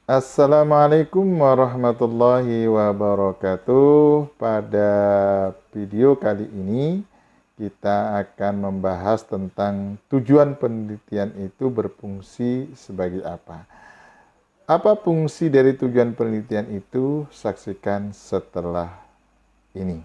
Assalamualaikum warahmatullahi wabarakatuh. Pada video kali ini kita akan membahas tentang tujuan penelitian itu berfungsi sebagai apa. Apa fungsi dari tujuan penelitian itu? Saksikan setelah ini.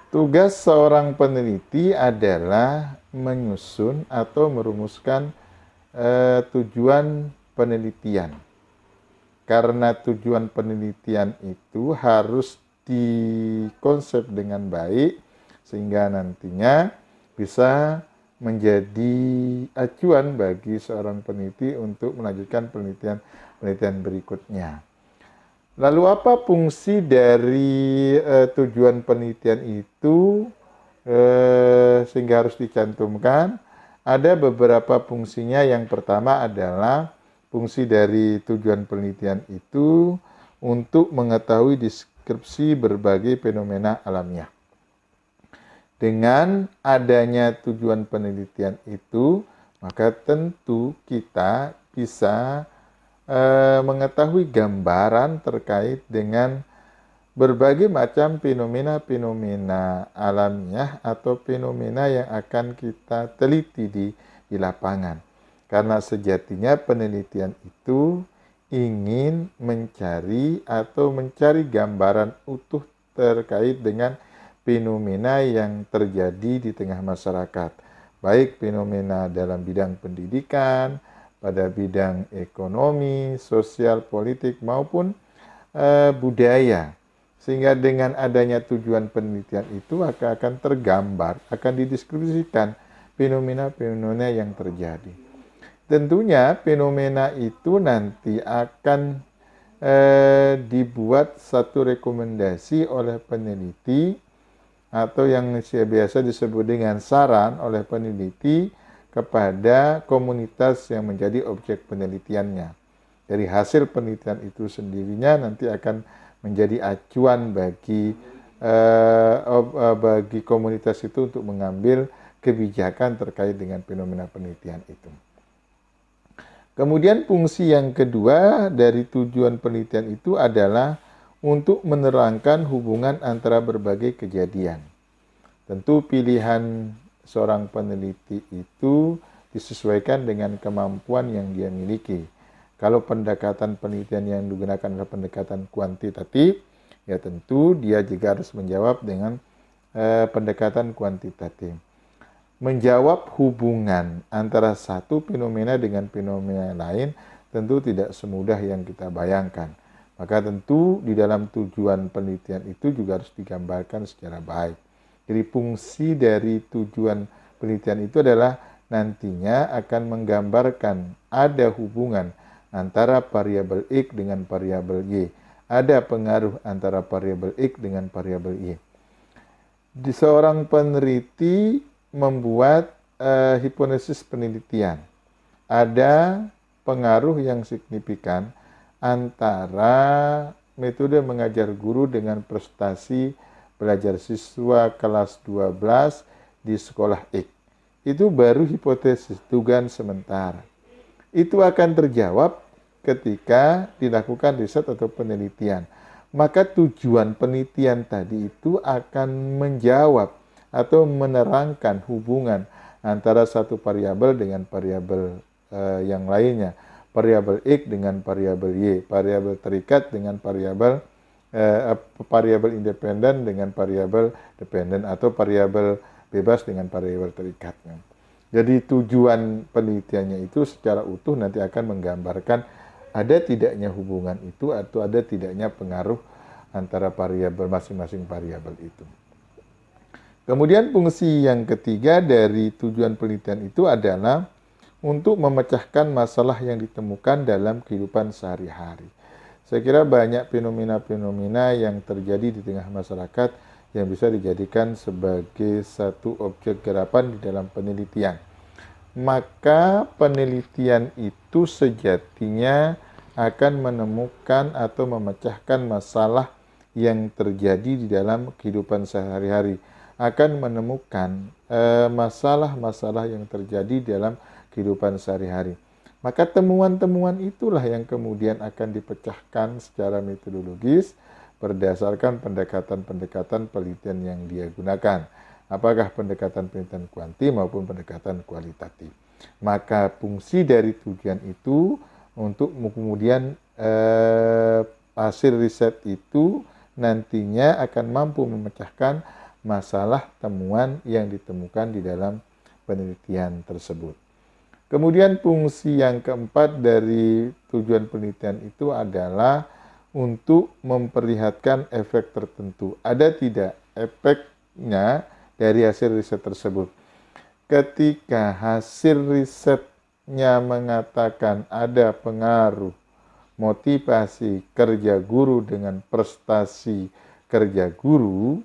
Tugas seorang peneliti adalah menyusun atau merumuskan tujuan penelitian. Karena tujuan penelitian itu harus dikonsep dengan baik sehingga nantinya bisa menjadi acuan bagi seorang peneliti untuk melanjutkan penelitian berikutnya. Lalu apa fungsi dari tujuan penelitian itu sehingga harus dicantumkan? Ada beberapa fungsinya. Yang pertama adalah fungsi dari tujuan penelitian itu untuk mengetahui deskripsi berbagai fenomena alamiah. Dengan adanya tujuan penelitian itu, maka tentu kita bisa mengetahui gambaran terkait dengan berbagai macam fenomena-fenomena alamiah atau fenomena yang akan kita teliti di lapangan. Karena sejatinya penelitian itu ingin mencari atau mencari gambaran utuh terkait dengan fenomena yang terjadi di tengah masyarakat, baik fenomena dalam bidang pendidikan, pada bidang ekonomi, sosial, politik, maupun budaya. Sehingga dengan adanya tujuan penelitian itu akan tergambar, akan dideskripsikan fenomena-fenomena yang terjadi. Tentunya fenomena itu nanti akan dibuat satu rekomendasi oleh peneliti atau yang biasa disebut dengan saran oleh peneliti kepada komunitas yang menjadi objek penelitiannya. Dari hasil penelitian itu sendirinya nanti akan menjadi acuan bagi komunitas itu untuk mengambil kebijakan terkait dengan fenomena penelitian itu. Kemudian fungsi yang kedua dari tujuan penelitian itu adalah untuk menerangkan hubungan antara berbagai kejadian. Tentu pilihan seorang peneliti itu disesuaikan dengan kemampuan yang dia miliki. Kalau pendekatan penelitian yang digunakan adalah pendekatan kuantitatif, ya tentu dia juga harus menjawab dengan pendekatan kuantitatif. Menjawab hubungan antara satu fenomena dengan fenomena lain tentu tidak semudah yang kita bayangkan. Maka tentu di dalam tujuan penelitian itu juga harus digambarkan secara baik. Jadi fungsi dari tujuan penelitian itu adalah nantinya akan menggambarkan ada hubungan antara variabel X dengan variabel Y. Ada pengaruh antara variabel X dengan variabel Y. Di seorang peneliti membuat hipotesis penelitian. Ada pengaruh yang signifikan antara metode mengajar guru dengan prestasi belajar siswa kelas 12 di sekolah X. Itu baru hipotesis, dugaan sementara. Itu akan terjawab ketika dilakukan riset atau penelitian. Maka tujuan penelitian tadi itu akan menjawab atau menerangkan hubungan antara satu variabel dengan variabel yang lainnya, variabel X dengan variabel Y, variabel terikat dengan variabel independen dengan variabel dependen, atau variabel bebas dengan variabel terikatnya. Jadi tujuan penelitiannya itu secara utuh nanti akan menggambarkan ada tidaknya hubungan itu atau ada tidaknya pengaruh antara variabel masing-masing variabel itu. Kemudian fungsi yang ketiga dari tujuan penelitian itu adalah untuk memecahkan masalah yang ditemukan dalam kehidupan sehari-hari. Saya kira banyak fenomena-fenomena yang terjadi di tengah masyarakat yang bisa dijadikan sebagai satu objek garapan di dalam penelitian. Maka penelitian itu sejatinya akan menemukan atau memecahkan masalah yang terjadi di dalam kehidupan sehari-hari, akan menemukan masalah-masalah yang terjadi di dalam kehidupan sehari-hari. Maka temuan-temuan itulah yang kemudian akan dipecahkan secara metodologis berdasarkan pendekatan-pendekatan penelitian yang dia gunakan. Apakah pendekatan penelitian kuanti maupun pendekatan kualitatif. Maka fungsi dari tujuan itu untuk kemudian hasil riset itu nantinya akan mampu memecahkan masalah temuan yang ditemukan di dalam penelitian tersebut. Kemudian fungsi yang keempat dari tujuan penelitian itu adalah untuk memperlihatkan efek tertentu. Ada tidak efeknya dari hasil riset tersebut? Ketika hasil risetnya mengatakan ada pengaruh motivasi kerja guru dengan prestasi kerja guru,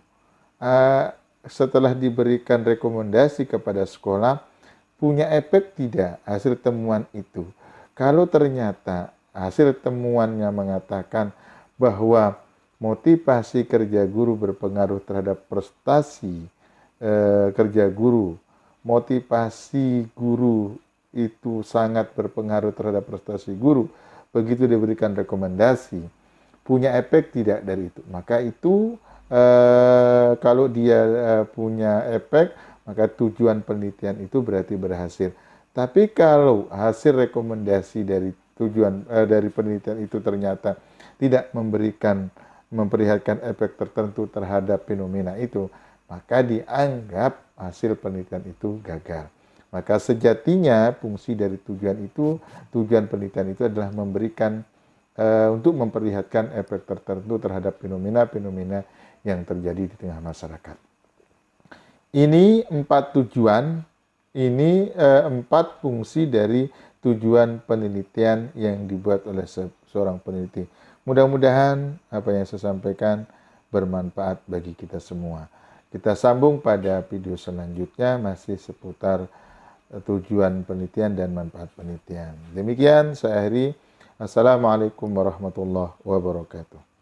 setelah diberikan rekomendasi kepada sekolah, punya efek tidak hasil temuan itu? Kalau ternyata hasil temuannya mengatakan bahwa motivasi kerja guru berpengaruh terhadap prestasi kerja guru, motivasi guru itu sangat berpengaruh terhadap prestasi guru, begitu diberikan rekomendasi, punya efek tidak dari itu? Maka itu kalau dia punya efek, maka tujuan penelitian itu berarti berhasil. Tapi kalau hasil rekomendasi dari dari penelitian itu ternyata tidak memperlihatkan efek tertentu terhadap fenomena itu, maka dianggap hasil penelitian itu gagal. Maka sejatinya fungsi dari tujuan penelitian itu adalah memberikan untuk memperlihatkan efek tertentu terhadap fenomena-fenomena yang terjadi di tengah masyarakat. Ini 4 tujuan, ini 4 fungsi dari tujuan penelitian yang dibuat oleh seorang peneliti. Mudah-mudahan apa yang saya sampaikan bermanfaat bagi kita semua. Kita sambung pada video selanjutnya masih seputar tujuan penelitian dan manfaat penelitian. Demikian saya akhiri. Assalamualaikum warahmatullahi wabarakatuh.